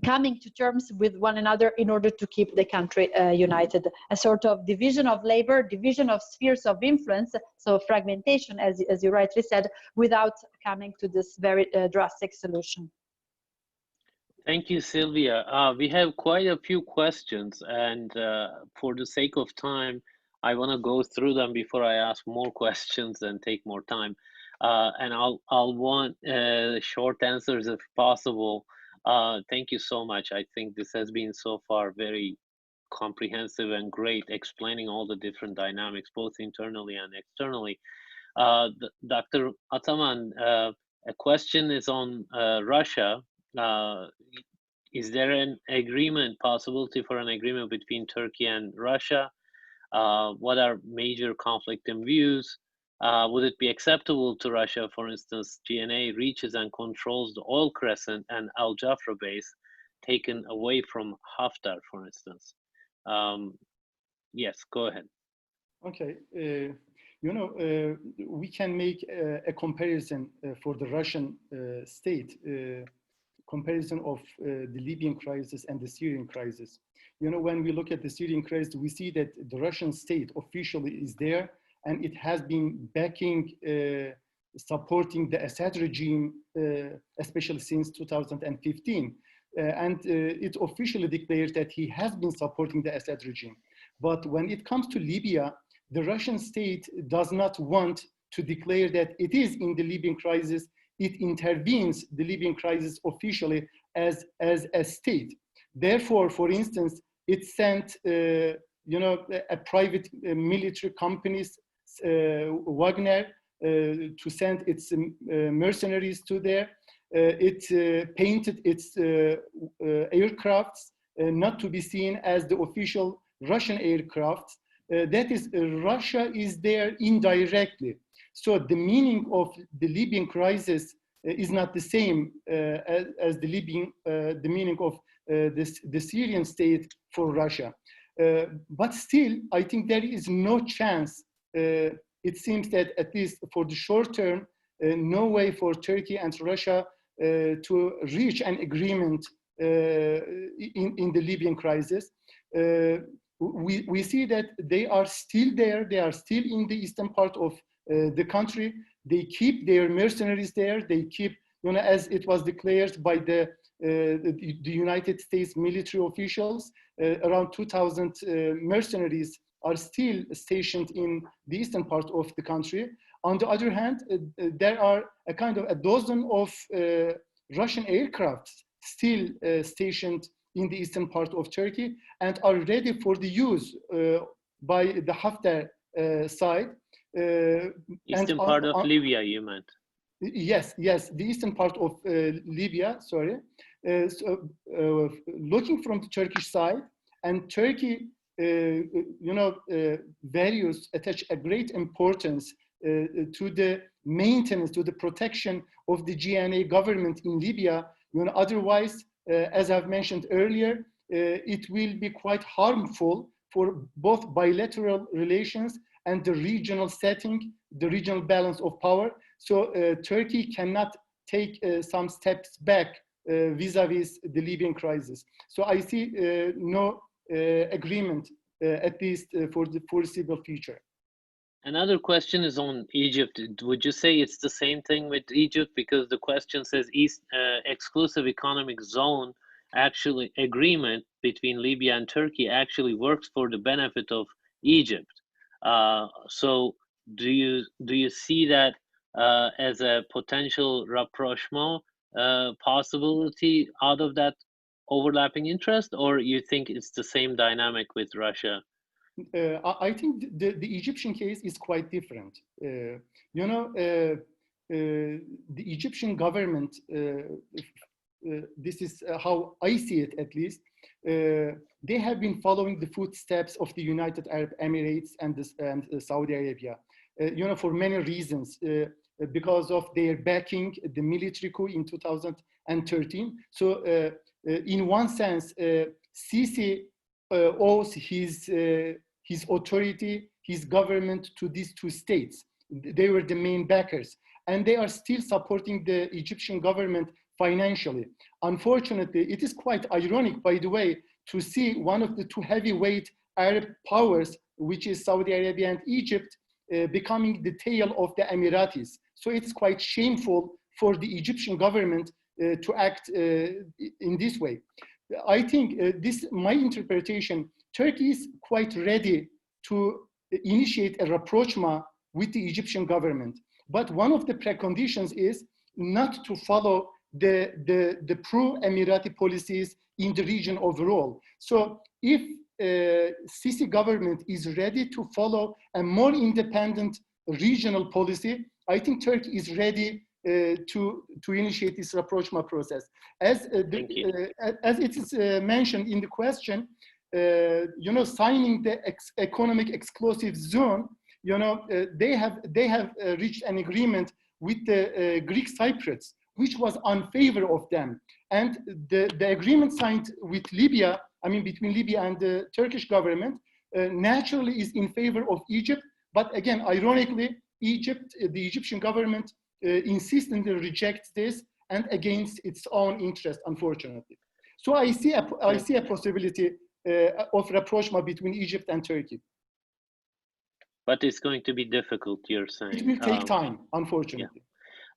coming to terms with one another in order to keep the country united. A sort of division of labor, division of spheres of influence, so fragmentation, as you rightly said, without coming to this very drastic solution. Thank you, Sylvia. We have quite a few questions, and for the sake of time, I want to go through them before I ask more questions and take more time. And I'll want short answers if possible. Thank you so much. I think this has been so far very comprehensive and great, explaining all the different dynamics, both internally and externally. Dr. Ataman, a question is on Russia. Is there an agreement, possibility for an agreement between Turkey and Russia? What are major conflicting views? Would it be acceptable to Russia, for instance, GNA reaches and controls the oil crescent and al-Jafra base taken away from Haftar, for instance? Yes, go ahead. Okay. You know, we can make a comparison for the Russian state, comparison of the Libyan crisis and the Syrian crisis. You know, when we look at the Syrian crisis, we see that the Russian state officially is there, and it has been backing, supporting the Assad regime, especially since 2015. And it officially declared that he has been supporting the Assad regime. But when it comes to Libya, the Russian state does not want to declare that it is in the Libyan crisis. It intervenes the Libyan crisis officially as a state. Therefore, for instance, it sent you know, a private military companies, Wagner, to send its mercenaries to there. It painted its aircrafts not to be seen as the official Russian aircrafts. That is, Russia is there indirectly. So the meaning of the Libyan crisis is not the same as the meaning of the Syrian state for Russia. But still, I think there is no chance. It seems that at least for the short term, no way for Turkey and Russia to reach an agreement in the Libyan crisis. We see that they are still there. They are still in the eastern part of the country. They keep their mercenaries there. They keep, you know, as it was declared by the United States military officials, around 2,000 mercenaries are still stationed in the eastern part of the country. On the other hand, there are a kind of a dozen of Russian aircrafts still stationed in the eastern part of Turkey and are ready for the use by the Haftar side. Eastern part of Libya, you meant? Yes, the eastern part of Libya, sorry. Looking from the Turkish side, and Turkey, you know, values attach a great importance to the maintenance, to the protection of the GNA government in Libya. You know, otherwise, as I've mentioned earlier, it will be quite harmful for both bilateral relations and the regional setting, the regional balance of power. So Turkey cannot take some steps back vis-a-vis the Libyan crisis. So I see no agreement, at least for the foreseeable future. Another question is on Egypt. Would you say it's the same thing with Egypt? Because the question says East exclusive economic zone actually agreement between Libya and Turkey actually works for the benefit of Egypt. So do you see that as a potential rapprochement possibility out of that overlapping interest, or you think it's the same dynamic with Russia? I think the Egyptian case is quite different. The Egyptian government, this is how I see it at least, they have been following the footsteps of the United Arab Emirates and Saudi Arabia, for many reasons, because of their backing the military coup in 2013. So in one sense, Sisi owes his authority, his government to these two states. They were the main backers, and they are still supporting the Egyptian government financially. Unfortunately, it is quite ironic, by the way, to see one of the two heavyweight Arab powers, which is Saudi Arabia and Egypt, becoming the tail of the Emiratis. So it's quite shameful for the Egyptian government to act in this way. I think my interpretation, Turkey is quite ready to initiate a rapprochement with the Egyptian government. But one of the preconditions is not to follow the pro-Emirati policies in the region overall. So if Sisi government is ready to follow a more independent regional policy, I think Turkey is ready to initiate this rapprochement process. As it is mentioned in the question, signing the economic exclusive zone, they have reached an agreement with the Greek Cypriots, which was unfavor of them. And the agreement signed with Libya, between Libya and the Turkish government, naturally is in favor of Egypt. But again, ironically, the Egyptian government insistently rejects this and against its own interest, unfortunately. So I see a possibility of rapprochement between Egypt and Turkey. But it's going to be difficult, you're saying. It will take time, unfortunately.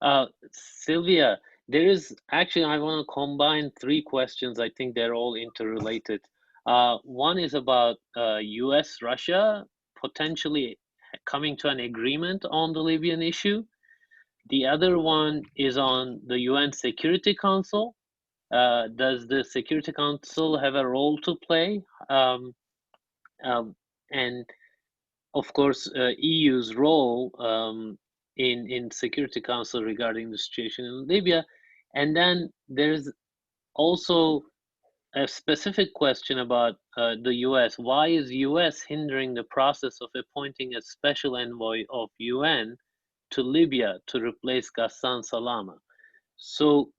Yeah. Sylvia, there is actually, I want to combine three questions. I think they're all interrelated. One is about US-Russia potentially coming to an agreement on the Libyan issue. The other one is on the UN Security Council. Does the Security Council have a role to play? And of course, EU's role in Security Council regarding the situation in Libya. And then there's also a specific question about the US. Why is US hindering the process of appointing a special envoy of UN to Libya to replace Ghassan Salama? So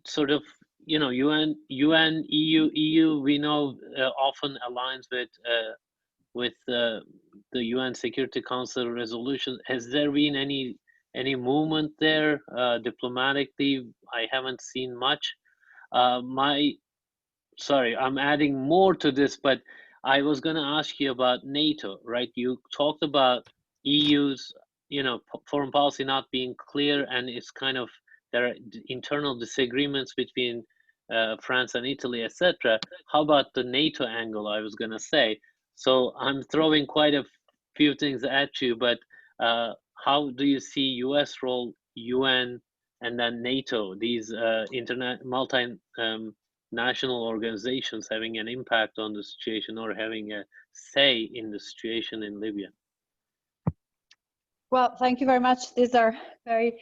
sort of, UN, EU, we know often aligns with the UN Security Council resolution. Has there been any movement there diplomatically? I haven't seen much. Sorry, I'm adding more to this, but I was going to ask you about NATO, right? You talked about EU's, foreign policy not being clear, and it's kind of, there are internal disagreements between France and Italy, etc. How about the NATO angle, I was going to say? So I'm throwing quite a few things at you, but how do you see US role, UN, and then NATO, these multinational organizations having an impact on the situation or having a say in the situation in Libya? Well, thank you very much. These are very,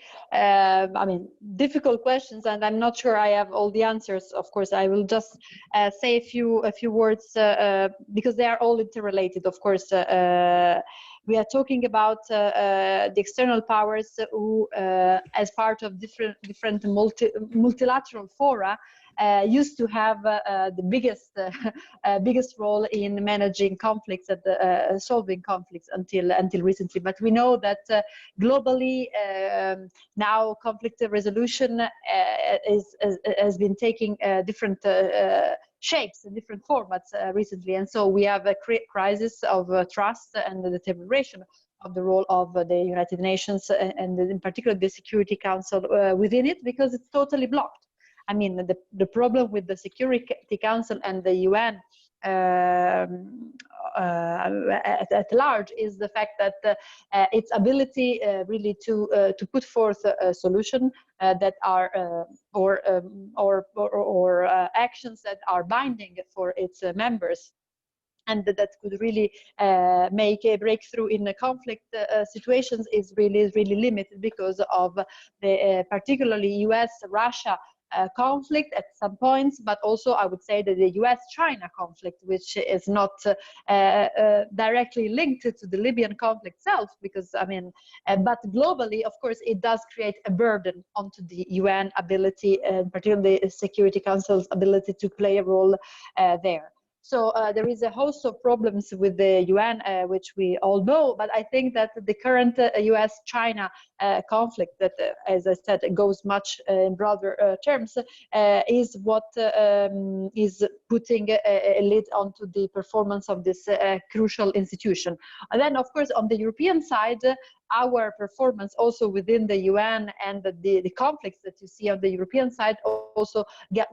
difficult questions, and I'm not sure I have all the answers. Of course, I will just say a few words because they are all interrelated. Of course, we are talking about the external powers who, as part of different multilateral fora, used to have the biggest role in managing conflicts and solving conflicts until recently. But we know that globally now conflict resolution has been taking different shapes and different formats recently. And so we have a crisis of trust and the deterioration of the role of the United Nations and in particular the Security Council within it, because it's totally blocked. I mean, the problem with the Security Council and the UN at large is the fact that its ability really to put forth a solution that are or actions that are binding for its members, and that could really make a breakthrough in the conflict situations is really limited because of the particularly US-Russia conflict at some points, but also I would say that the US-China conflict, which is not directly linked to the Libyan conflict itself, because I mean, but globally, of course, it does create a burden onto the UN ability, and particularly the Security Council's ability to play a role there. So there is a host of problems with the UN, which we all know, but I think that the current US-China conflict that, as I said, goes much in broader terms, is what is putting a lid onto the performance of this crucial institution. And then, of course, on the European side, our performance also within the UN and the conflicts that you see on the European side also get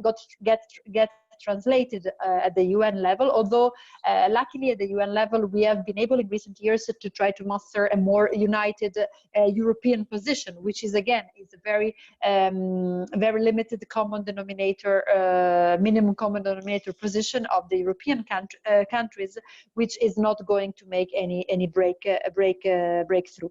translated at the UN level, although luckily at the UN level we have been able in recent years to try to muster a more united European position, which is again is a very limited common denominator, minimum common denominator position of the European countries, which is not going to make any breakthrough.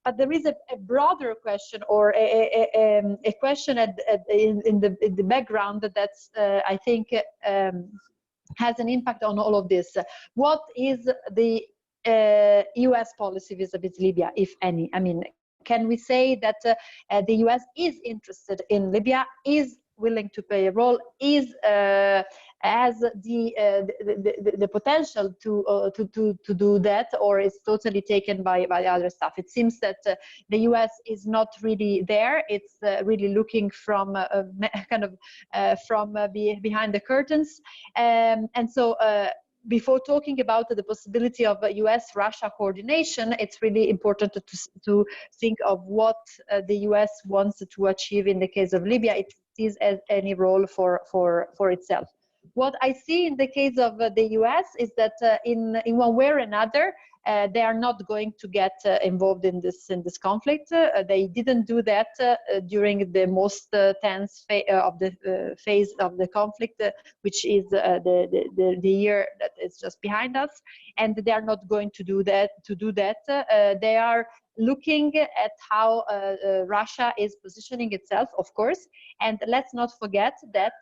But there is a broader question, or a question in the background that's I think has an impact on all of this. What is the US policy vis-a-vis Libya, if any? I mean, can we say that the US is interested in Libya, is willing to play a role, has the potential to do that, or is totally taken by other stuff? It seems that the US is not really there. It's really looking from kind of from behind the curtains, and so before talking about the possibility of US-Russia coordination, it's really important to think of what the US wants to achieve in the case of Libya. It sees as any role for itself. What I see in the case of the US is that in one way or another, they are not going to get involved in this conflict. They didn't do that during the most tense phase of the conflict, which is the year that is just behind us, and they are not going to do that. They are looking at how Russia is positioning itself, of course, and let's not forget that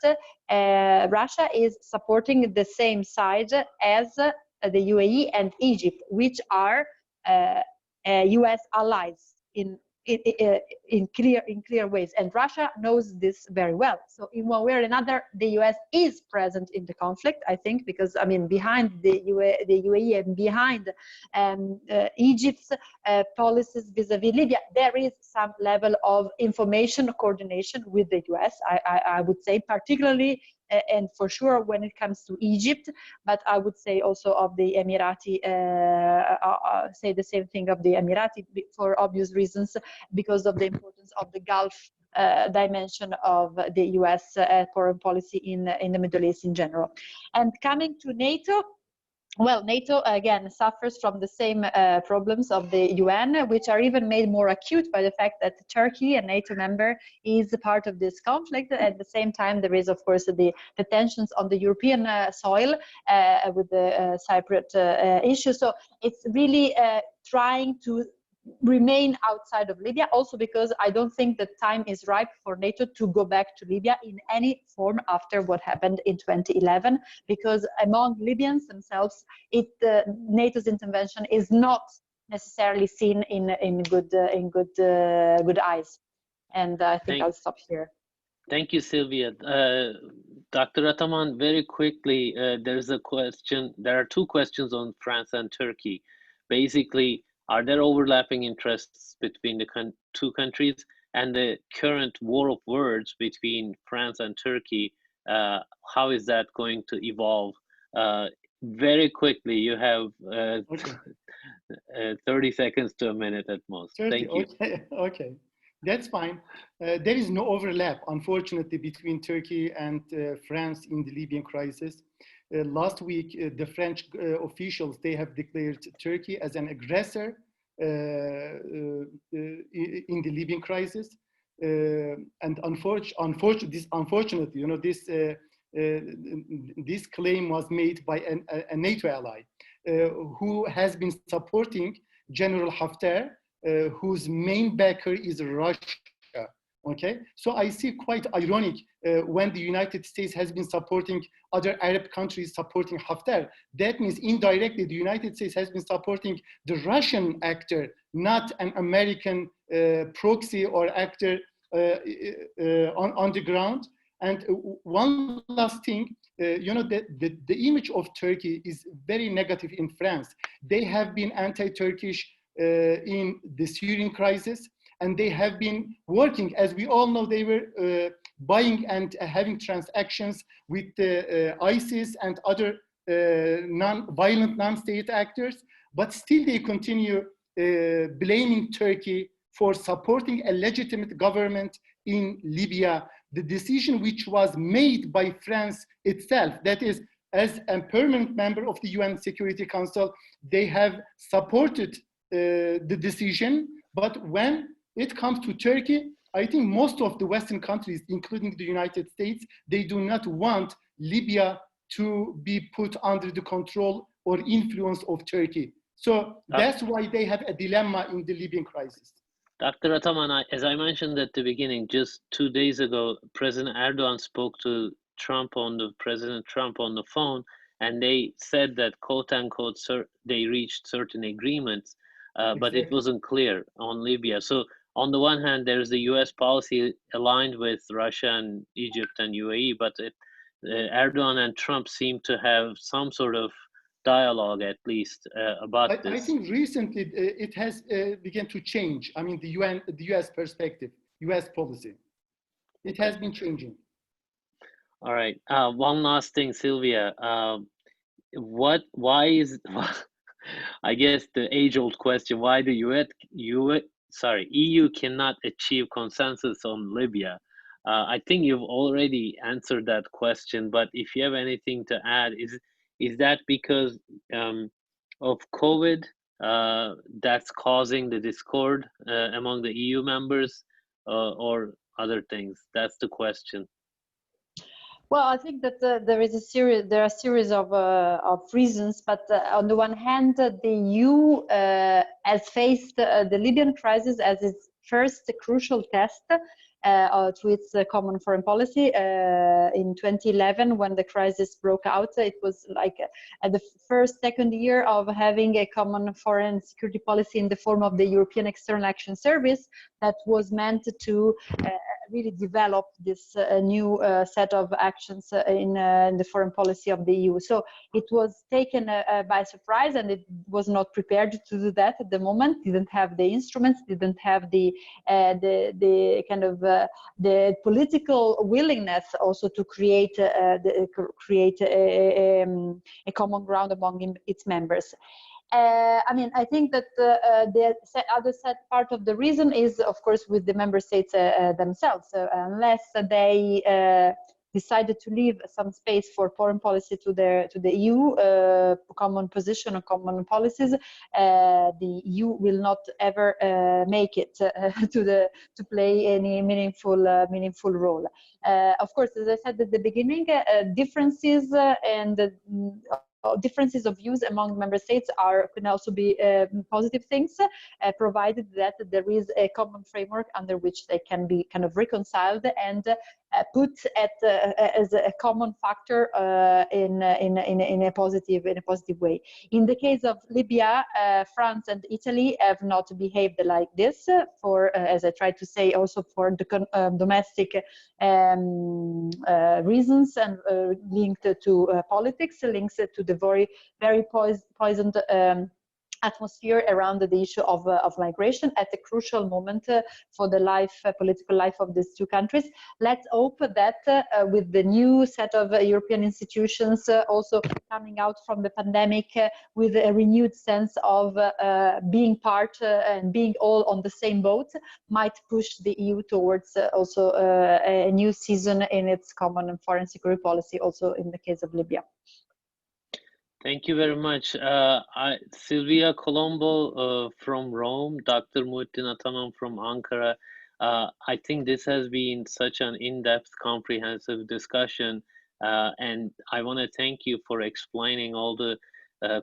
Russia is supporting the same side as the UAE and Egypt, which are US allies in clear ways, and Russia knows this very well. So in one way or another, the US is present in the conflict, I think, because I mean, behind the UAE and behind Egypt's policies vis-a-vis Libya, there is some level of information coordination with the US. I would say, particularly and for sure when it comes to Egypt, but I would say also of the Emirati, say the same thing of the Emirati for obvious reasons, because of the importance of the Gulf dimension of the US foreign policy in the Middle East in general. And coming to NATO, well, NATO, again, suffers from the same problems of the UN, which are even made more acute by the fact that Turkey, a NATO member, is a part of this conflict. At the same time, there is, of course, the tensions on the European soil with the Cypriot issue. So it's really trying to remain outside of Libya, also because I don't think the time is ripe for NATO to go back to Libya in any form after what happened in 2011, because among Libyans themselves, NATO's intervention is not necessarily seen in good eyes. And I think I'll stop here. Thank you, Sylvia. Dr. Ataman, very quickly, there's a question. There are two questions on France and Turkey. Basically, are there overlapping interests between the two countries, and the current war of words between France and Turkey how is that going to evolve? Very quickly, you have Okay. 30 seconds to a minute at most. 30, Thank you. okay, okay. That's fine. There is no overlap, unfortunately, between Turkey and France in the Libyan crisis. Last week, the French officials, they have declared Turkey as an aggressor in the Libyan crisis. And unfortunately, you know, this claim was made by a NATO ally who has been supporting General Haftar, whose main backer is Russia. Okay, so I see quite ironic when the United States has been supporting other Arab countries supporting Haftar. That means indirectly the United States has been supporting the Russian actor, not an American proxy or actor on the ground. And one last thing, you know, the image of Turkey is very negative in France. They have been anti-Turkish in the Syrian crisis, and they have been working, as we all know, they were buying and having transactions with ISIS and other violent non-state actors, but still they continue blaming Turkey for supporting a legitimate government in Libya. The decision which was made by France itself, that is, as a permanent member of the UN Security Council, they have supported the decision. But when it comes to Turkey, I think most of the Western countries, including the United States, they do not want Libya to be put under the control or influence of Turkey. So that's why they have a dilemma in the Libyan crisis. Dr. Ataman, as I mentioned at the beginning, just 2 days ago, President Erdogan spoke to President Trump on the phone, and they said that, quote unquote, they reached certain agreements, but it wasn't clear on Libya. So on the one hand, there's the US policy aligned with Russia and Egypt and UAE, but Erdogan and Trump seem to have some sort of dialogue, at least, about this. I think recently it has begun to change. I mean, the US perspective, US policy, it has been changing. All right. One last thing, Sylvia. Why is, I guess the age-old question, why the EU cannot achieve consensus on Libya? I think you've already answered that question, but if you have anything to add, is that because of COVID that's causing the discord among the EU members, or other things? That's the question. Well, I think that there are a series of reasons, but on the one hand, the EU has faced the Libyan crisis as its first crucial test to its common foreign policy in 2011 when the crisis broke out. It was like the second year of having a common foreign security policy in the form of the European External Action Service that was meant to really develop this new set of actions in the foreign policy of the EU. So it was taken by surprise, and it was not prepared to do that at the moment. Didn't have the instruments, didn't have the kind of the political willingness also to create a common ground among its members. I mean, I think that the other part of the reason is, of course, with the member states themselves. So unless they decided to leave some space for foreign policy to the EU common position or common policies, the EU will not ever make it to play any meaningful role. Of course, as I said at the beginning, differences differences of views among member states can also be positive things, provided that there is a common framework under which they can be kind of reconciled and put as a common factor in a positive way. In the case of Libya, France and Italy have not behaved like this for, as I tried to say, also for the domestic reasons and linked to politics, links to the very poisoned atmosphere around the issue of migration at a crucial moment for the political life of these two countries. Let's hope that with the new set of European institutions also coming out from the pandemic with a renewed sense of being part and being all on the same boat, might push the EU towards also a new season in its common foreign security policy, also in the case of Libya. Thank you very much. Silvia Colombo from Rome, Dr. Muhittin Ataman from Ankara. I think this has been such an in-depth, comprehensive discussion, and I want to thank you for explaining all the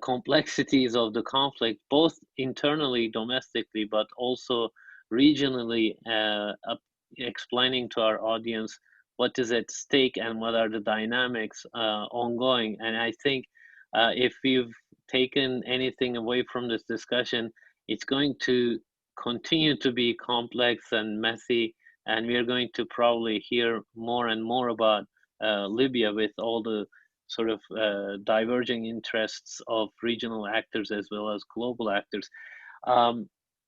complexities of the conflict, both internally, domestically, but also regionally, explaining to our audience what is at stake and what are the dynamics ongoing. And I think if you've taken anything away from this discussion, it's going to continue to be complex and messy, and we are going to probably hear more and more about Libya with all the sort of diverging interests of regional actors as well as global actors.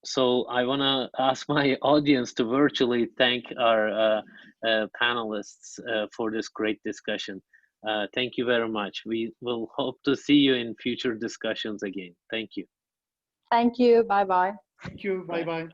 So I want to ask my audience to virtually thank our panelists for this great discussion. Thank you very much. We will hope to see you in future discussions again. Thank you. Thank you. Bye-bye. Thank you. Bye-bye.